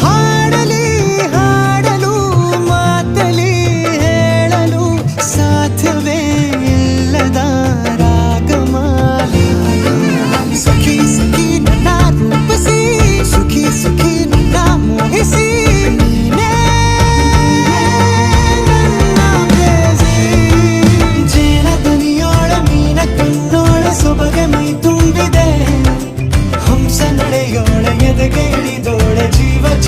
ಹಾಡಲಿ ಹಾಡಲು ಮಾತಲಿ ಹೇಳಲು ಸಾಧ್ಯವೇ ಇಲ್ಲದ ರಾಗಮಾಲಿ ಸಖಿ ಸಖಿ ನನ್ನ ರೂಪಿಸಿ ಸುಖಿ ಸುಖಿ ನನ್ನ ಮೋಹಿಸಿ ನೀನೇ ನನ್ನ ಪ್ರೇಯಸಿ. ಜೇನ ದನಿಯೋಳ ಮೀನ ಕಣ್ಣೋಳ ಸೊಬಗೆ ಮೈ ತುಂಬಿದೆ ಹಂಸ ನಡೆಯೋಳ ಎದೆಗೆ ಇಳಿದೋ